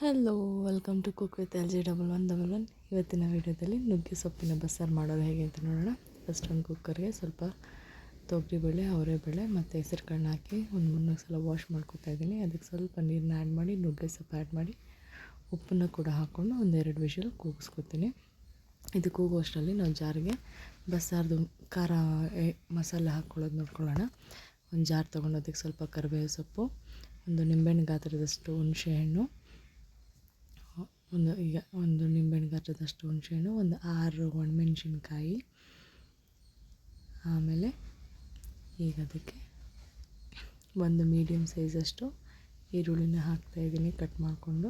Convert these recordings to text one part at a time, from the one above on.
Hello, welcome to cook with LG1111. ಇವತ್ತಿನ ವೀಡಿಯೋದಲ್ಲಿ ನುಗ್ಗೆ ಸೊಪ್ಪಿನ ಬಸ್ಸಾರು ಮಾಡೋದು ಹೇಗೆ ಅಂತ ನೋಡೋಣ. ಫಸ್ಟ್ ಒಂದು ಕುಕ್ಕರ್ಗೆ ಸ್ವಲ್ಪ ತೊಗರಿಬೇಳೆ, ಅವರೆಬೇಳೆ ಮತ್ತು ಹೆಸರುಕಾಳನ್ನ ಹಾಕಿ ಒಂದು 3 ಸಲ ವಾಶ್ ಮಾಡ್ಕೊತಾ ಇದ್ದೀನಿ. ಅದಕ್ಕೆ ಸ್ವಲ್ಪ ನೀರನ್ನ ಆ್ಯಡ್ ಮಾಡಿ, ನುಗ್ಗೆ ಸೊಪ್ಪು ಆ್ಯಡ್ ಮಾಡಿ, ಉಪ್ಪನ್ನು ಕೂಡ ಹಾಕ್ಕೊಂಡು ಒಂದೆರಡು ವಿಷಲ್ ಕೂಗಿಸ್ಕೊತೀನಿ. ಇದು ಕೂಗುವಷ್ಟರಲ್ಲಿ ನಾವು ಜಾರಿಗೆ ಬಸ್ಸಾರ್ದು ಖಾರ ಮಸಾಲೆ ಹಾಕ್ಕೊಳ್ಳೋದು ನೋಡ್ಕೊಳ್ಳೋಣ. ಒಂದು ಜಾರ್ ತೊಗೊಂಡು ಅದಕ್ಕೆ ಸ್ವಲ್ಪ ಕರಿಬೇವು ಸೊಪ್ಪು, ಒಂದು ನಿಂಬೆಹಣ್ಣು ಗಾತ್ರದಷ್ಟು ಹುಣಸೆಹಣ್ಣು, ಒಂದು ನಿಂಬೆಹಣ್ಣು ಗಾತ್ರದಷ್ಟು ಹುಣಸೆಹಣ್ಣು, ಒಂದು 6 ಒಣಮೆಣ್ಸಿನ್ಕಾಯಿ, ಆಮೇಲೆ ಈಗ ಅದಕ್ಕೆ ಒಂದು ಮೀಡಿಯಮ್ ಸೈಜಷ್ಟು ಈರುಳ್ಳಿನ ಹಾಕ್ತಾಯಿದ್ದೀನಿ. ಕಟ್ ಮಾಡಿಕೊಂಡು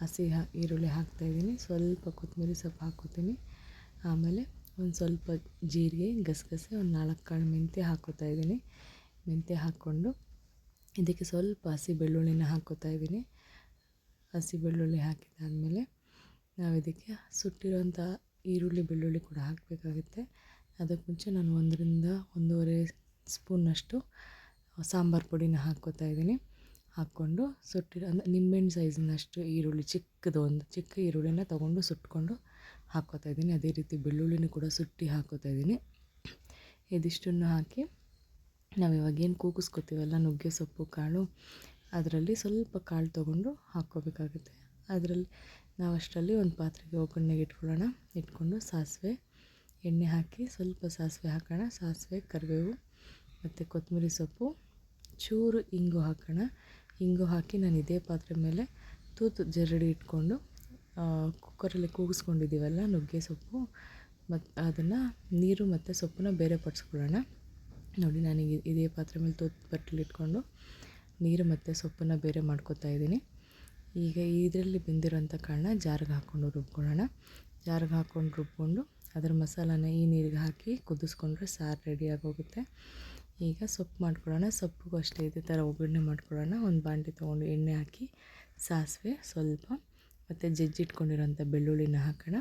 ಹಸಿ ಈರುಳ್ಳಿ ಹಾಕ್ತಾಯಿದ್ದೀನಿ. ಸ್ವಲ್ಪ ಕೊತ್ತಂಬರಿ ಸೊಪ್ಪು ಹಾಕ್ಕೋತೀನಿ. ಆಮೇಲೆ ಒಂದು ಸ್ವಲ್ಪ ಜೀರಿಗೆ, ಗಸಗಸೆ, ಒಂದು 4 ಕಾಳು ಮೆಂತ್ಯ ಹಾಕ್ಕೋತಾ ಇದ್ದೀನಿ. ಮೆಂತ್ಯ ಹಾಕ್ಕೊಂಡು ಇದಕ್ಕೆ ಸ್ವಲ್ಪ ಹಸಿ ಬೆಳ್ಳುಳ್ಳಿನ ಹಾಕ್ಕೋತಾ ಇದ್ದೀನಿ. ಹಸಿ ಬೆಳ್ಳುಳ್ಳಿ ಹಾಕಿದಾದಮೇಲೆ ನಾವು ಇದಕ್ಕೆ ಸುಟ್ಟಿರೋಂಥ ಈರುಳ್ಳಿ ಬೆಳ್ಳುಳ್ಳಿ ಕೂಡ ಹಾಕಬೇಕಾಗುತ್ತೆ. ಅದಕ್ಕೆ ಮುಂಚೆ ನಾನು 1-1.5 ಸ್ಪೂನಷ್ಟು ಸಾಂಬಾರು ಪುಡಿನ ಹಾಕ್ಕೋತಾ ಇದ್ದೀನಿ. ಹಾಕ್ಕೊಂಡು ಅಂದರೆ ನಿಂಬೆಹಣ್ಣು ಸೈಜಿನಷ್ಟು ಈರುಳ್ಳಿ, ಚಿಕ್ಕ ಈರುಳ್ಳಿನ ತೊಗೊಂಡು ಸುಟ್ಕೊಂಡು ಹಾಕ್ಕೋತಾ ಇದ್ದೀನಿ. ಅದೇ ರೀತಿ ಬೆಳ್ಳುಳ್ಳಿನೂ ಕೂಡ ಸುಟ್ಟಿ ಹಾಕ್ಕೋತಾ ಇದ್ದೀನಿ. ಇದಿಷ್ಟನ್ನು ಹಾಕಿ ನಾವು ಇವಾಗೇನು ಕೂಗಿಸ್ಕೊತೀವಲ್ಲ ನುಗ್ಗೆ ಸೊಪ್ಪು ಕಾಳು, ಅದರಲ್ಲಿ ಸ್ವಲ್ಪ ಕಾಳು ತೊಗೊಂಡು ಹಾಕ್ಕೋಬೇಕಾಗುತ್ತೆ. ಅದರಲ್ಲಿ ನಾವು ಅಷ್ಟರಲ್ಲಿ ಒಂದು ಪಾತ್ರೆಗೆ ಒಗ್ಗರಣೆಗೆ ಇಟ್ಕೊಂಡು ಸಾಸಿವೆ, ಎಣ್ಣೆ ಹಾಕಿ ಸ್ವಲ್ಪ ಸಾಸಿವೆ ಹಾಕೋಣ. ಸಾಸಿವೆ, ಕರಿಬೇವು ಮತ್ತು ಕೊತ್ತಂಬರಿ ಸೊಪ್ಪು, ಚೂರು ಇಂಗು ಹಾಕೋಣ. ಇಂಗು ಹಾಕಿ ನಾನು ಇದೇ ಪಾತ್ರೆ ಮೇಲೆ ತೂತು ಜರಡಿ ಇಟ್ಕೊಂಡು ಕುಕ್ಕರಲ್ಲಿ ಕೂಗಿಸ್ಕೊಂಡಿದ್ದೀವಲ್ಲ ನುಗ್ಗೆ ಸೊಪ್ಪು, ಮತ್ತು ಅದನ್ನು ನೀರು ಮತ್ತು ಸೊಪ್ಪನ್ನ ಬೇರೆ ಪಡಿಸ್ಕೊಳ್ಳೋಣ. ನೋಡಿ, ನಾನೀಗ ಇದೇ ಪಾತ್ರೆ ಮೇಲೆ ತೂತು ಬಟ್ಟಲು ಇಟ್ಕೊಂಡು ನೀರು ಮತ್ತು ಸೊಪ್ಪನ್ನು ಬೇರೆ ಮಾಡ್ಕೊತಾ ಇದ್ದೀನಿ. ಈಗ ಇದರಲ್ಲಿ ಬೆಂದಿರೋಂಥ ಕಾಳನ್ನ ಜಾರಿಗೆ ಹಾಕ್ಕೊಂಡು ರುಬ್ಕೊಳ್ಳೋಣ. ಜಾರಿಗೆ ಹಾಕ್ಕೊಂಡು ರುಬ್ಕೊಂಡು ಅದರ ಮಸಾಲಾನ ಈ ನೀರಿಗೆ ಹಾಕಿ ಕುದಿಸ್ಕೊಂಡ್ರೆ ಸಾರು ರೆಡಿಯಾಗಿ ಹೋಗುತ್ತೆ. ಈಗ ಸೊಪ್ಪು ಮಾಡ್ಕೊಳ್ಳೋಣ. ಸೊಪ್ಪಿಗೂ ಅಷ್ಟೇ ಇದೇ ಥರ ಒಗ್ಗರಣೆ ಮಾಡ್ಕೊಳ್ಳೋಣ. ಒಂದು ಬಾಣಲೆ ತೊಗೊಂಡು ಎಣ್ಣೆ ಹಾಕಿ ಸಾಸಿವೆ ಸ್ವಲ್ಪ ಮತ್ತು ಜಜ್ಜಿಟ್ಕೊಂಡಿರೋಂಥ ಬೆಳ್ಳುಳ್ಳಿನ ಹಾಕೋಣ.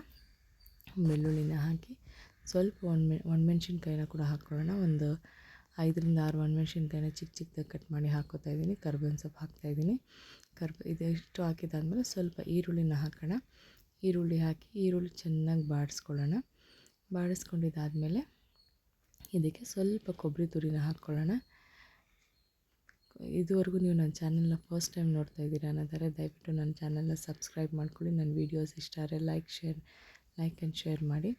ಬೆಳ್ಳುಳ್ಳಿನ ಹಾಕಿ ಸ್ವಲ್ಪ ಒಣಮೆಣ್ಸಿನ್ಕಾಯಿನ ಕೂಡ ಹಾಕ್ಕೊಳ್ಳೋಣ. ಒಂದು 5-6 ಒಣಮೆಣ್ಸಿನ್ಕಾಯಿನ ಚಿಕ್ಕದಾಗಿ ಕಟ್ ಮಾಡಿ ಹಾಕ್ಕೋತಾ ಇದ್ದೀನಿ. ಕರ್ಬೇವಿನ ಸೊಪ್ಪು ಹಾಕ್ತಾಯಿದ್ದೀನಿ. ಇದೆಷ್ಟು ಹಾಕಿದಾದ್ಮೇಲೆ ಸ್ವಲ್ಪ ಈರುಳ್ಳಿನ ಹಾಕೋಣ. ಈರುಳ್ಳಿ ಹಾಕಿ ಈರುಳ್ಳಿ ಚೆನ್ನಾಗಿ ಬಾಡಿಸ್ಕೊಳ್ಳೋಣ. ಬಾಡಿಸ್ಕೊಂಡಿದ್ದಾದಮೇಲೆ ಇದಕ್ಕೆ ಸ್ವಲ್ಪ ಕೊಬ್ಬರಿ ತುರಿನ ಹಾಕ್ಕೊಳ್ಳೋಣ. ಇದುವರೆಗೂ ನೀವು ನನ್ನ ಚಾನಲ್ನ ಫಸ್ಟ್ ಟೈಮ್ ನೋಡ್ತಾ ಇದ್ದೀರಾ ಅನ್ನೋದಾದರೆ ದಯವಿಟ್ಟು ನನ್ನ ಚಾನಲ್ನ ಸಬ್ಸ್ಕ್ರೈಬ್ ಮಾಡ್ಕೊಳ್ಳಿ. ನನ್ನ ವೀಡಿಯೋಸ್ ಇಷ್ಟ ಆದರೆ ಲೈಕ್ ಆ್ಯಂಡ್ ಶೇರ್ ಮಾಡಿ.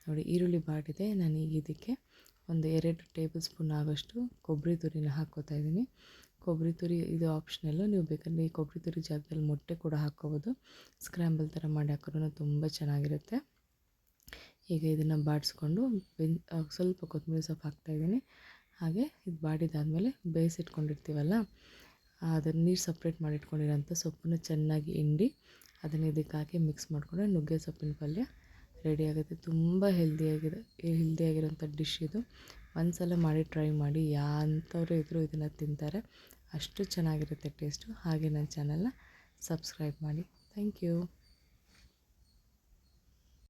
ನೋಡಿ, ಈರುಳ್ಳಿ ಬಾಡಿದೆ. ನಾನೀಗ ಇದಕ್ಕೆ ಒಂದು 2 ಟೇಬಲ್ ಸ್ಪೂನ್ ಆಗೋಷ್ಟು ಕೊಬ್ಬರಿ ತುರಿನ ಹಾಕ್ಕೋತಾ ಇದ್ದೀನಿ. ಕೊಬ್ಬರಿ ತುರಿ ಇದು ಆಪ್ಷನಲ್ಲು. ನೀವು ಬೇಕಂದರೆ ಈ ಕೊಬ್ಬರಿ ತುರಿ ಜಾಗದಲ್ಲಿ ಮೊಟ್ಟೆ ಕೂಡ ಹಾಕ್ಕೋಬೋದು. ಸ್ಕ್ರ್ಯಾಂಬಲ್ ಥರ ಮಾಡಿ ಹಾಕಿದ್ರೂ ತುಂಬ ಚೆನ್ನಾಗಿರುತ್ತೆ. ಈಗ ಇದನ್ನು ಬಾಡಿಸ್ಕೊಂಡು ಸ್ವಲ್ಪ ಕೊತ್ತಂಬರಿ ಸೊಪ್ಪು ಹಾಕ್ತಾಯಿದ್ದೀನಿ. ಹಾಗೆ ಇದು ಬಾಡಿದಾದಮೇಲೆ ಬೇಯಿಸಿಟ್ಕೊಂಡಿರ್ತೀವಲ್ಲ, ಅದನ್ನು ನೀರು ಸಪ್ರೇಟ್ ಮಾಡಿಟ್ಕೊಂಡಿರೋಂಥ ಸೊಪ್ಪನ್ನು ಚೆನ್ನಾಗಿ ಹಿಂಡಿ ಅದನ್ನು ಇದಕ್ಕೆ ಹಾಕಿ ಮಿಕ್ಸ್ ಮಾಡಿಕೊಂಡ್ರೆ ನುಗ್ಗೆ ಸೊಪ್ಪಿನ ಪಲ್ಯ ರೆಡಿಯಾಗುತ್ತೆ. ತುಂಬ ಹೆಲ್ದಿಯಾಗಿರೋಂಥ ಡಿಶ್ ಇದು. ಒಂದು ಸಲ ಮಾಡಿ ಟ್ರೈ ಮಾಡಿ, ಅಂಥವ್ರು ಇದ್ದರೂ ಇದನ್ನು ತಿಂತಾರೆ. ಅಷ್ಟು ಚೆನ್ನಾಗಿರುತ್ತೆ ಟೇಸ್ಟು. ಹಾಗೆ ನನ್ನ ಚಾನಲ್ನ ಸಬ್ಸ್ಕ್ರೈಬ್ ಮಾಡಿ. Thank you.